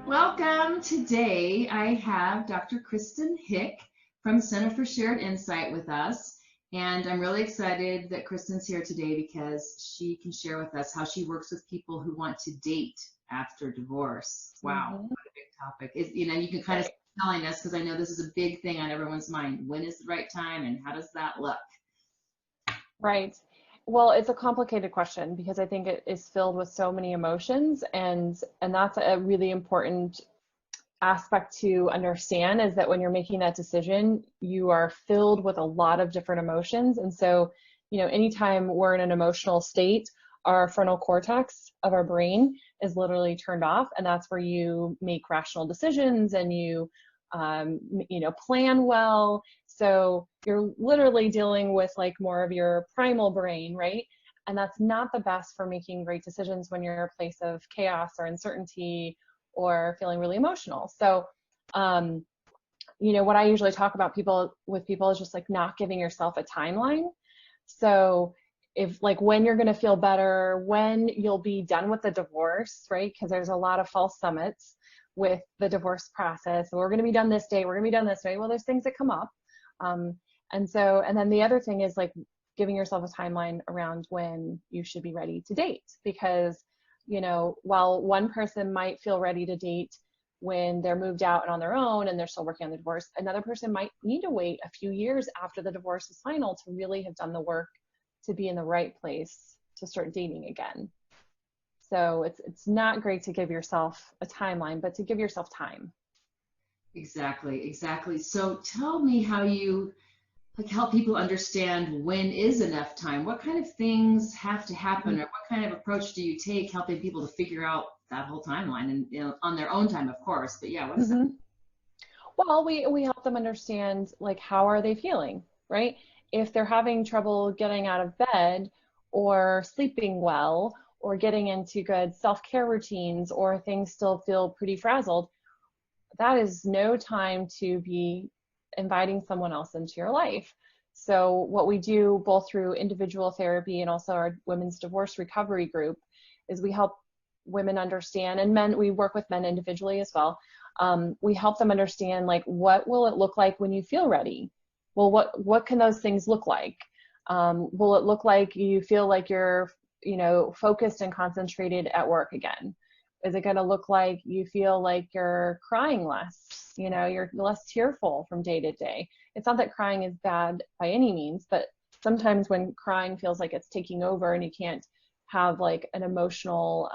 Welcome. Today I have Dr. Kristen Hick from Center for Shared Insight with us. And I'm really excited that Kristen's here today because she can share with us how she works with people who want to date after divorce. Wow, Mhm. what a big topic. You can kind of Right. start telling us because I know this is a big thing on everyone's mind. When is the right time and how does that look? Right. Well, it's a complicated question because I think it is filled with so many emotions and that's a really important aspect to understand is that when you're making that decision, you are filled with a lot of different emotions. And so, anytime we're in an emotional state, our frontal cortex of our brain is literally turned off, and that's where you make rational decisions and plan well. So you're literally dealing with like more of your primal brain, right? And that's not the best for making great decisions when you're in a place of chaos or uncertainty or feeling really emotional. So, um, what I usually talk about people is just like not giving yourself a timeline. So if like when you're going to feel better, when you'll be done with the divorce, right? Because there's a lot of false summits with the divorce process. We're going to be done this day. We're going to be done this way. Well, there's things that come up. Um, and then the other thing is like giving yourself a timeline around when you should be ready to date. Because, while one person might feel ready to date when they're moved out and on their own and they're still working on the divorce, another person might need to wait a few years after the divorce is final to really have done the work to be in the right place to start dating again. So it's not great to give yourself a timeline, but to give yourself time. Exactly, exactly. So tell me how you like help people understand when is enough time. What kind of things have to happen, or what kind of approach do you take helping people to figure out that whole timeline and on their own time, of course. But yeah, what is that? Mm-hmm. Well, we help them understand like how are they feeling, right? If they're having trouble getting out of bed or sleeping well or getting into good self-care routines or things still feel pretty frazzled, that is no time to be inviting someone else into your life. So what we do both through individual therapy and also our women's divorce recovery group is we help women understand, and men, we work with men individually as well. We help them understand like what will it look like when you feel ready? Well, what can those things look like? Will it look like you feel like you're focused and concentrated at work again? Is it going to look like you feel like you're crying less? You're less tearful from day to day. It's not that crying is bad by any means, but sometimes when crying feels like it's taking over and you can't have like an emotional,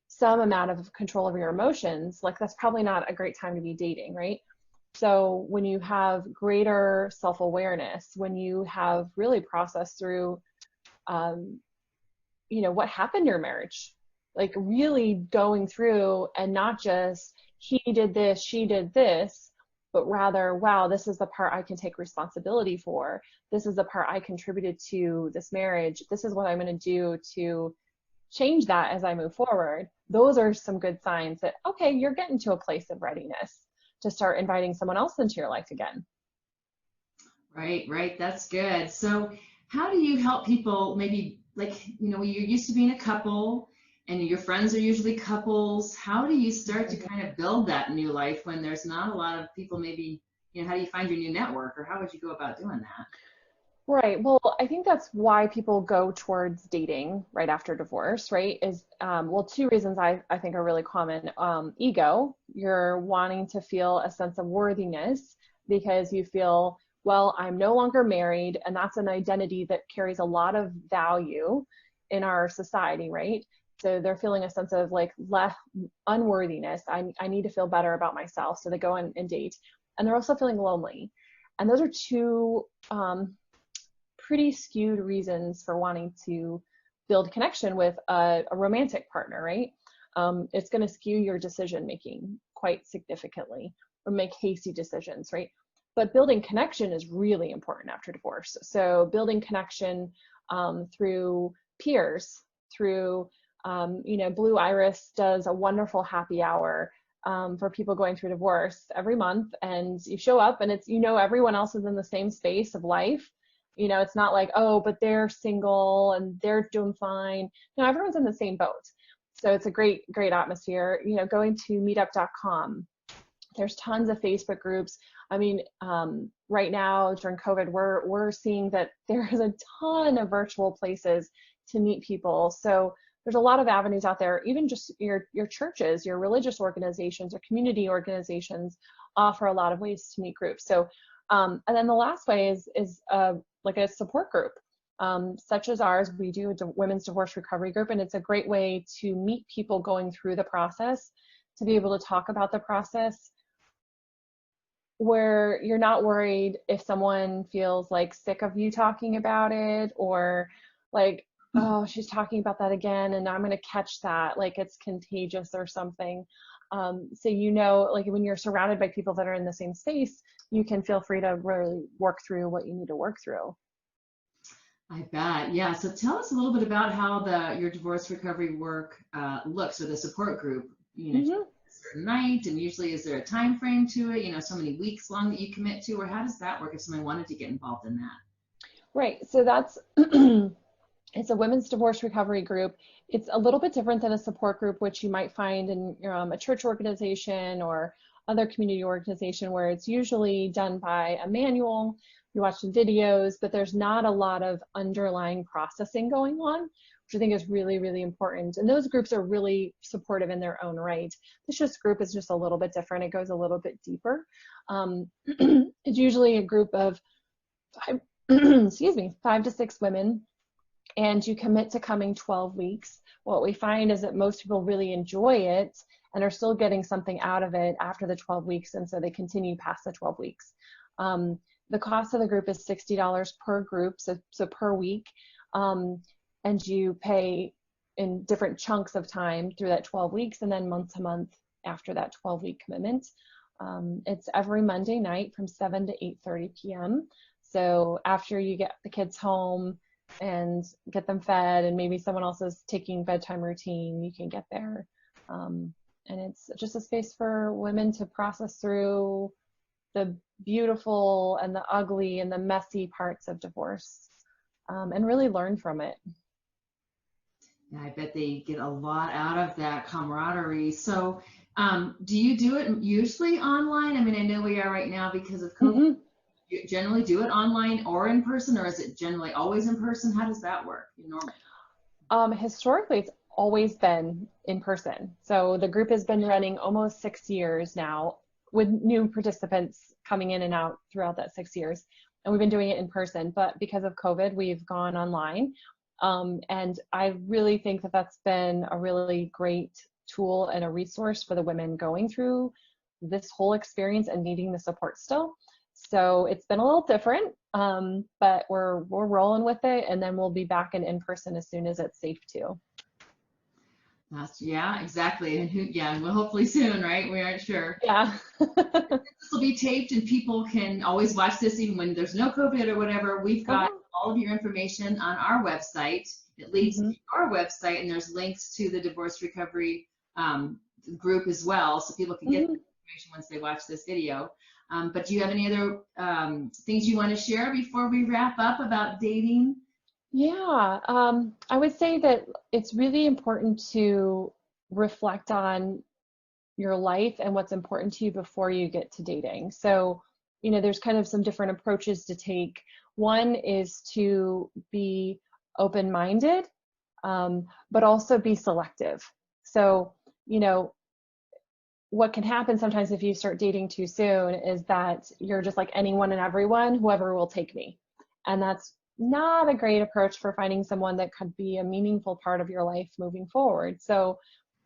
some amount of control over your emotions, like that's probably not a great time to be dating, right? So when you have greater self-awareness, when you have really processed through um, what happened in your marriage, like really going through and not just he did this, she did this, but rather, wow, this is the part I can take responsibility for. This is the part I contributed to this marriage. This is what I'm going to do to change that as I move forward. Those are some good signs that, okay, you're getting to a place of readiness to start inviting someone else into your life again. Right, right. That's good. So how do you help people maybe like, you're used to being a couple and your friends are usually couples. How do you start to kind of build that new life when there's not a lot of people maybe, how do you find your new network or how would you go about doing that? Right. Well, I think that's why people go towards dating right after divorce, right? Well, two reasons I think are really common. Ego, you're wanting to feel a sense of worthiness because you feel, well, I'm no longer married, and that's an identity that carries a lot of value in our society, right? So they're feeling a sense of like less unworthiness. I need to feel better about myself. So they go and date. And they're also feeling lonely. And those are two pretty skewed reasons for wanting to build connection with a romantic partner, right? It's going to skew your decision making quite significantly or make hasty decisions, right? But building connection is really important after divorce. So building connection through peers, through, Blue Iris does a wonderful happy hour for people going through divorce every month, and you show up and it's everyone else is in the same space of life. It's not like, oh, but they're single and they're doing fine. No, everyone's in the same boat. So it's a great atmosphere. You know, going to meetup.com. There's tons of Facebook groups. I mean, right now during COVID, we're seeing that there's a ton of virtual places to meet people. So there's a lot of avenues out there. Even just your churches, your religious organizations, or community organizations offer a lot of ways to meet groups. So, and then the last way is like a support group, such as ours. We do a women's divorce recovery group, and it's a great way to meet people going through the process, to be able to talk about the process, where you're not worried if someone feels like sick of you talking about it, or like, oh, she's talking about that again and I'm going to catch that, like it's contagious or something. So, you know, like when you're surrounded by people that are in the same space, you can feel free to really work through what you need to work through. I bet. Yeah. So tell us a little bit about how your divorce recovery work looks, or the support group. You know, Mm-hmm. a certain night, and usually is there a time frame to it? You know, so many weeks long that you commit to, or how does that work if someone wanted to get involved in that? Right. So that's it's a women's divorce recovery group. It's a little bit different than a support group, which you might find in a church organization or other community organization, where it's usually done by a manual. You watch some videos, but there's not a lot of underlying processing going on, which I think is really, really important. And those groups are really supportive in their own right. This just group is just a little bit different. It goes a little bit deeper. It's usually a group of five, excuse me, 5 to 6 women, and you commit to coming 12 weeks. What we find is that most people really enjoy it and are still getting something out of it after the 12 weeks, and so they continue past the 12 weeks. The cost of the group is $60 per group, so per week, and you pay in different chunks of time through that 12 weeks, and then month to month after that 12-week commitment. It's every Monday night from 7 to 8:30 p.m. So after you get the kids home and get them fed, and maybe someone else is taking bedtime routine, you can get there. And it's just a space for women to process through the beautiful and the ugly and the messy parts of divorce, and really learn from it. Yeah, I bet they get a lot out of that camaraderie. So, do you do it usually online? I mean, I know we are right now because of COVID. Mm-hmm. You generally do it online or in person, or is it generally always in person? How does that work normally? Historically, it's always been in person. So the group has been running almost 6 years now, with new participants coming in and out throughout that 6 years. And we've been doing it in person, but because of COVID, we've gone online. And I really think that that's been a really great tool and a resource for the women going through this whole experience and needing the support still. So it's been a little different, but we're rolling with it, and then we'll be back in person as soon as it's safe to. Yeah, exactly. And well, hopefully soon, right? We aren't sure. Yeah. This will be taped, and people can always watch this even when there's no COVID or whatever. We've got all of your information on our website. It leads to our website, and there's links to the divorce recovery group as well, so people can get the information once they watch this video. But do you have any other things you want to share before we wrap up about dating? Yeah, I would say that it's really important to reflect on your life and what's important to you before you get to dating. So, you know, there's kind of some different approaches to take. One is to be open-minded, but also be selective. So, you know, what can happen sometimes if you start dating too soon is that you're just like anyone and everyone, whoever will take me. And that's not a great approach for finding someone that could be a meaningful part of your life moving forward. So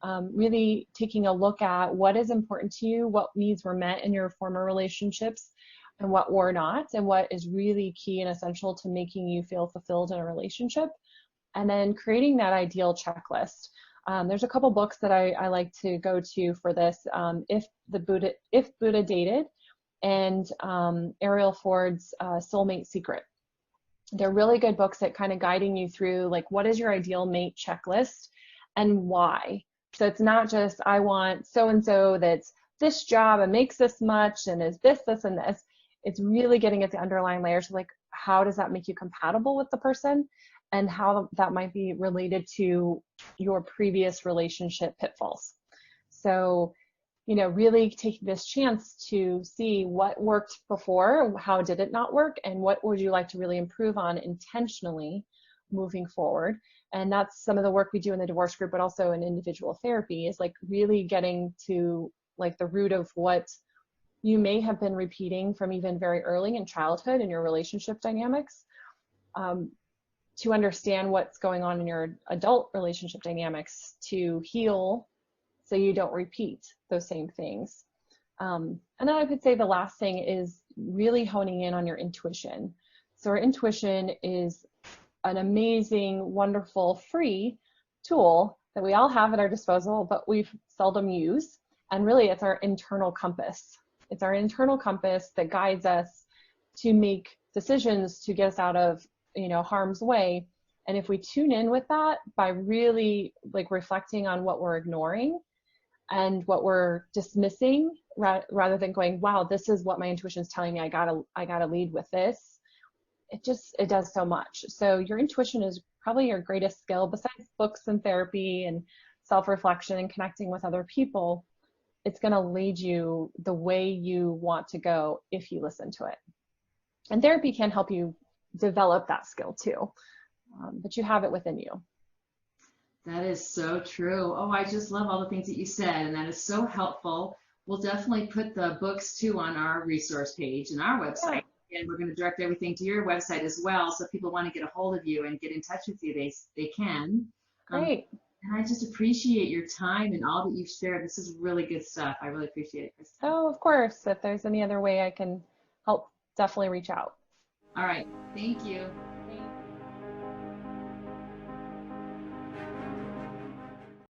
really taking a look at what is important to you, what needs were met in your former relationships and what were not, and what is really key and essential to making you feel fulfilled in a relationship, and then creating that ideal checklist. There's a couple books that I like to go to for this. If Buddha Dated, and Ariel Ford's Soulmate Secret. They're really good books at kind of guiding you through, like, what is your ideal mate checklist and why. So it's not just, I want so-and-so that's this job and makes this much and is this, and this. It's really getting at the underlying layers, like, how does that make you compatible with the person? and how that might be related to your previous relationship pitfalls. So, really taking this chance to see what worked before, how did it not work, and what would you like to really improve on intentionally moving forward. And that's some of the work we do in the divorce group, but also in individual therapy, is like really getting to like the root of what you may have been repeating from even very early in childhood in your relationship dynamics, to understand what's going on in your adult relationship dynamics to heal so you don't repeat those same things. And then I could say the last thing is really honing in on your intuition. So our intuition is an amazing, wonderful, free tool that we all have at our disposal, but we've seldom used. And really, it's our internal compass. It's our internal compass that guides us to make decisions to get us out of, harm's way. And if we tune in with that by really like reflecting on what we're ignoring and what we're dismissing, rather than going, wow, this is what my intuition is telling me, I gotta lead with this. It does so much. So your intuition is probably your greatest skill besides books and therapy and self-reflection and connecting with other people. It's going to lead you the way you want to go if you listen to it. And therapy can help you develop that skill too, but you have it within you. That is so true. Oh, I just love all the things that you said, and that is so helpful. We'll definitely put the books too on our resource page and our website. And we're going to direct everything to your website as well. So if people want to get a hold of you and get in touch with you, they can. Great. And I just appreciate your time and all that you've shared. This is really good stuff. I really appreciate it, Kristen. Oh, of course. If there's any other way I can help, definitely reach out. All right. Thank you.